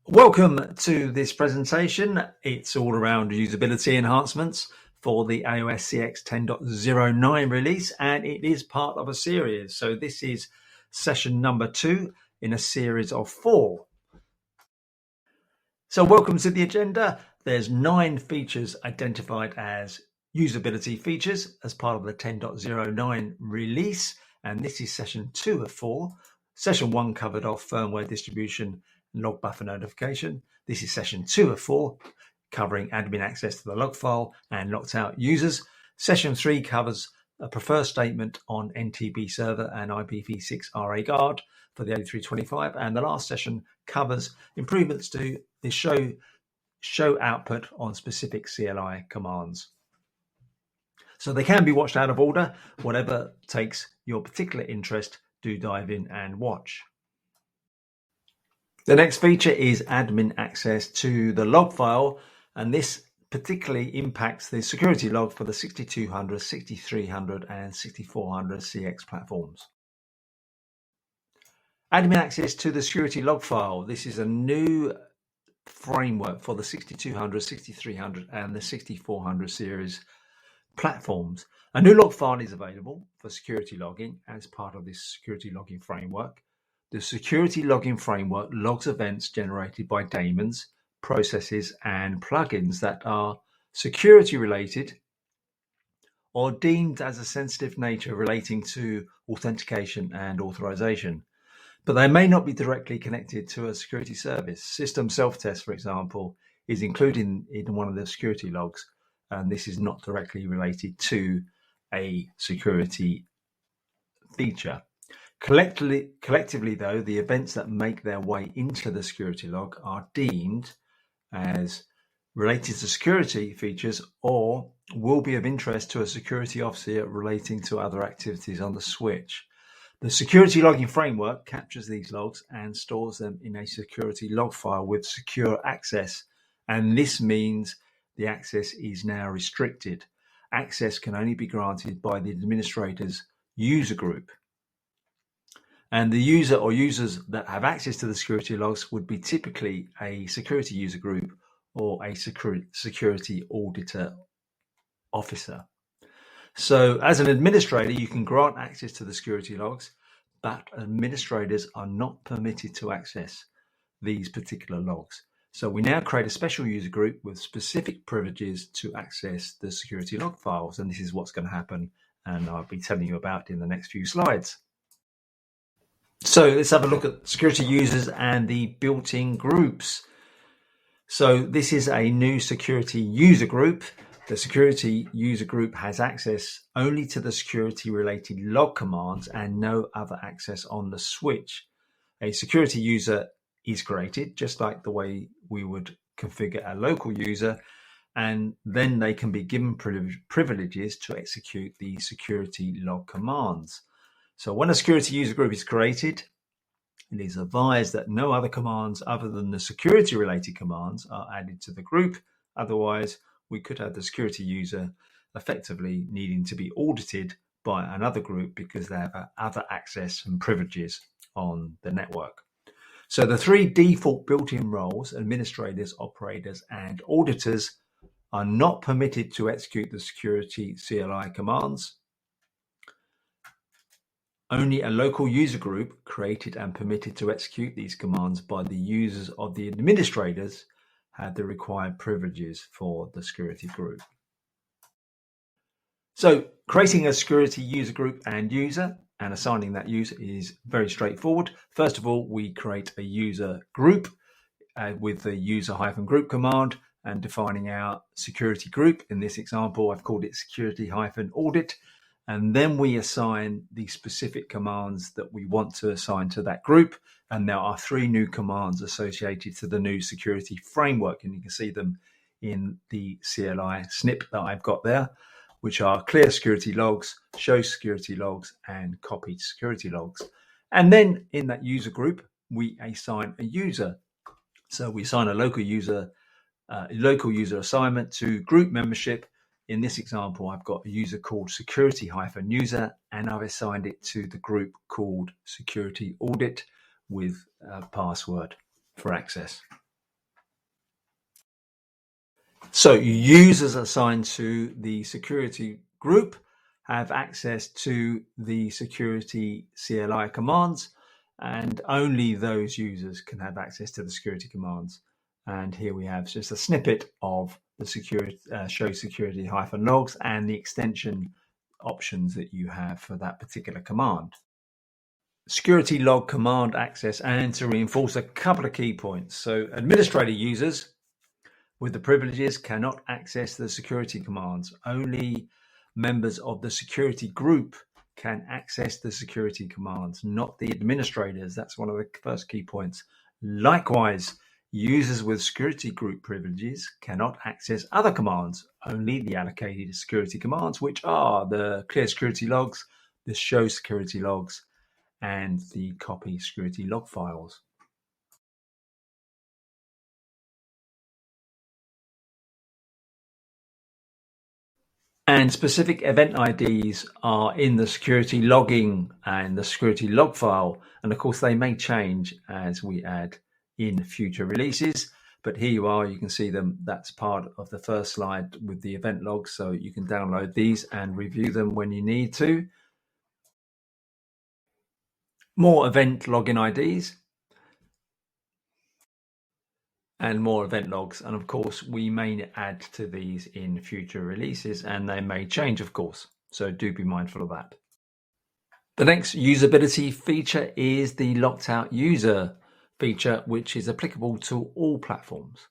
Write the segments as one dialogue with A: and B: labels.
A: Welcome to this presentation. It's all around usability enhancements for the AOS-CX 10.09 release, and it is part of a series. So this is session number 2 in a series of 4. So welcome to the agenda. There's 9 features identified as usability features as part of the 10.09 release, and this is session 2 of 4. Session 1 covered off firmware distribution, log buffer notification. This is session 2 of 4, covering admin access to the log file and locked out users. Session 3 covers a prefer statement on NTB server and IPv6 RA guard for the 8325, and the last session covers improvements to the show output on specific CLI commands. So they can be watched out of order. Whatever takes your particular interest, do dive in and watch. The next feature is admin access to the log file, and this particularly impacts the security log for the 6200, 6300 and 6400 CX platforms. Admin access to the security log file. This is a new framework for the 6200, 6300 and the 6400 series platforms. A new log file is available for security logging as part of this security logging framework. The security logging framework logs events generated by daemons, processes, and plugins that are security related or deemed as a sensitive nature relating to authentication and authorization. But they may not be directly connected to a security service. System self-test, for example, is included in one of the security logs, and this is not directly related to a security feature. Collectively, though, the events that make their way into the security log are deemed as related to security features or will be of interest to a security officer relating to other activities on the switch. The security logging framework captures these logs and stores them in a security log file with secure access, and this means the access is now restricted. Access can only be granted by the administrator's user group. And the user or users that have access to the security logs would be typically a security user group or a security auditor officer. So as an administrator, you can grant access to the security logs, but administrators are not permitted to access these particular logs. So we now create a special user group with specific privileges to access the security log files. And this is what's going to happen, and I'll be telling you about in the next few slides. So let's have a look at security users and the built-in groups. So this is a new security user group. The security user group has access only to the security related log commands and no other access on the switch. A security user is created just like the way we would configure a local user, and then they can be given privileges to execute the security log commands. So when a security user group is created, it is advised that no other commands other than the security related commands are added to the group. Otherwise, we could have the security user effectively needing to be audited by another group because they have other access and privileges on the network. So the 3 default built-in roles, administrators, operators, and auditors, are not permitted to execute the security CLI commands. Only a local user group created and permitted to execute these commands by the users of the administrators have the required privileges for the security group. So creating a security user group and user and assigning that user is very straightforward. First of all, we create a user group with the user-group command and defining our security group. In this example, I've called it security-audit. And then we assign the specific commands that we want to assign to that group. And there are 3 new commands associated to the new security framework. And you can see them in the CLI snip that I've got there, which are clear security logs, show security logs, and copy security logs. And then in that user group, we assign a user. So we assign a local user assignment to group membership. In this example, I've got a user called security-user, and I've assigned it to the group called security audit with a password for access. So users assigned to the security group have access to the security CLI commands, and only those users can have access to the security commands. And here we have just a snippet of the security show security -logs and the extension options that you have for that particular command. Security log command access, and to reinforce a couple of key points. So administrator users with the privileges cannot access the security commands. Only members of the security group can access the security commands, not the administrators. That's one of the first key points. Likewise, users with security group privileges cannot access other commands, only the allocated security commands, which are the clear security logs, the show security logs, and the copy security log files. And specific event IDs are in the security logging and the security log file. And of course, they may change as we add in future releases. But here you are, you can see them. That's part of the first slide with the event logs. So you can download these and review them when you need to. More event login IDs. And more event logs. And of course, we may add to these in future releases, and they may change, of course. So do be mindful of that. The next usability feature is the locked out user feature, which is applicable to all platforms.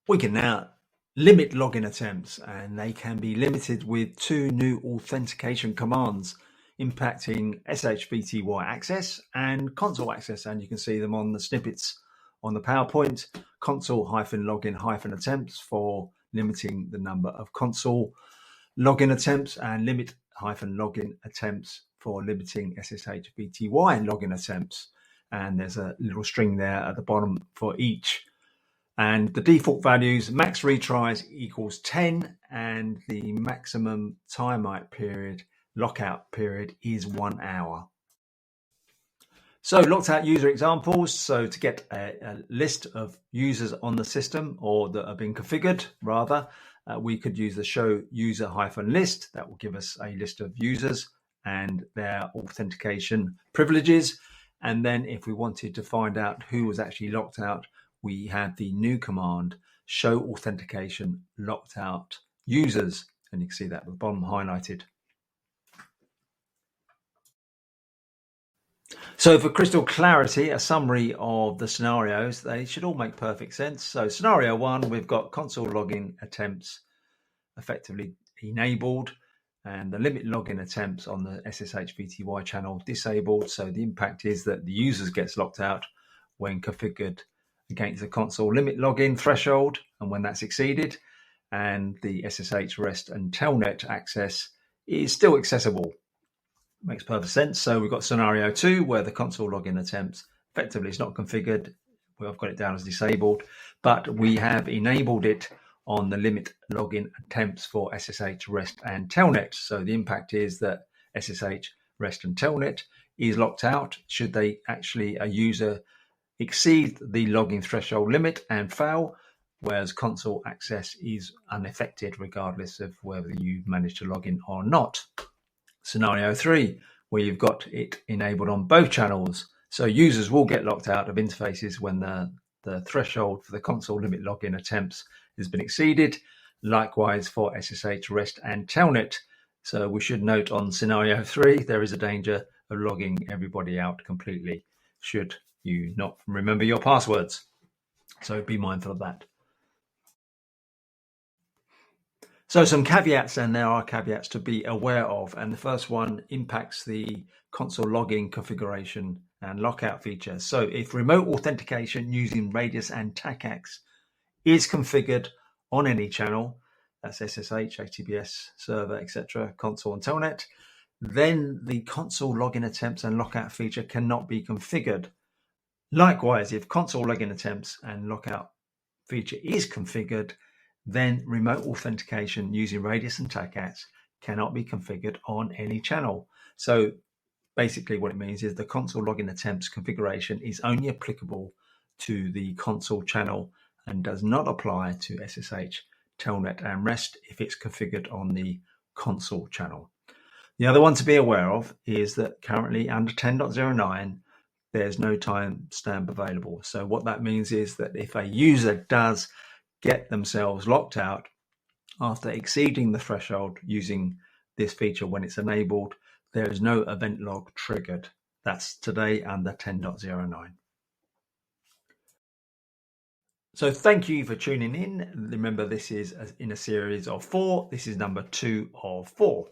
A: We can now limit login attempts, and they can be limited with two new authentication commands impacting SHVTY access and console access. And you can see them on the snippets on the PowerPoint. Console-login- attempts for limiting the number of console login attempts, and limit-login attempts for limiting SSH-VTY login attempts. And there's a little string there at the bottom for each. And the default values, max retries equals 10, and the maximum timeout period, lockout period, is 1 hour. So locked out user examples. So to get a list of users on the system, or that have been configured rather, we could use the show user-list. That will give us a list of users and their authentication privileges. And then if we wanted to find out who was actually locked out, we have the new command, show authentication locked out users. And you can see that at the bottom highlighted. So for crystal clarity, a summary of the scenarios, they should all make perfect sense. So scenario 1, we've got console login attempts effectively enabled, and the limit login attempts on the SSH-VTY channel disabled. So the impact is that the users gets locked out when configured against the console limit login threshold, and when that's exceeded, and the SSH REST and Telnet access is still accessible. Makes perfect sense. So we've got scenario 2 where the console login attempts effectively is not configured. Well, I've got it down as disabled, but we have enabled it on the limit login attempts for SSH REST and Telnet. So the impact is that SSH REST and Telnet is locked out should they actually a user exceed the login threshold limit and fail, whereas console access is unaffected regardless of whether you manage to log in or not. Scenario 3, where you've got it enabled on both channels. So users will get locked out of interfaces when the threshold for the console limit login attempts has been exceeded. Likewise for SSH REST and Telnet. So we should note on scenario 3, there is a danger of logging everybody out completely should you not remember your passwords. So be mindful of that. So some caveats, and there are caveats to be aware of. And the first one impacts the console login configuration and lockout feature. So if remote authentication using Radius and TACACS is configured on any channel, that's SSH, HTTPS server, etc., console and Telnet, then the console login attempts and lockout feature cannot be configured. Likewise, if console login attempts and lockout feature is configured, then remote authentication using Radius and TACACS cannot be configured on any channel. So basically what it means is the console login attempts configuration is only applicable to the console channel and does not apply to SSH, Telnet and REST if it's configured on the console channel. The other one to be aware of is that currently under 10.09, there's no timestamp available. So what that means is that if a user does get themselves locked out after exceeding the threshold using this feature when it's enabled, there is no event log triggered. That's today under 10.09. So thank you for tuning in. Remember, this is in a series of 4. This is number 2 of 4.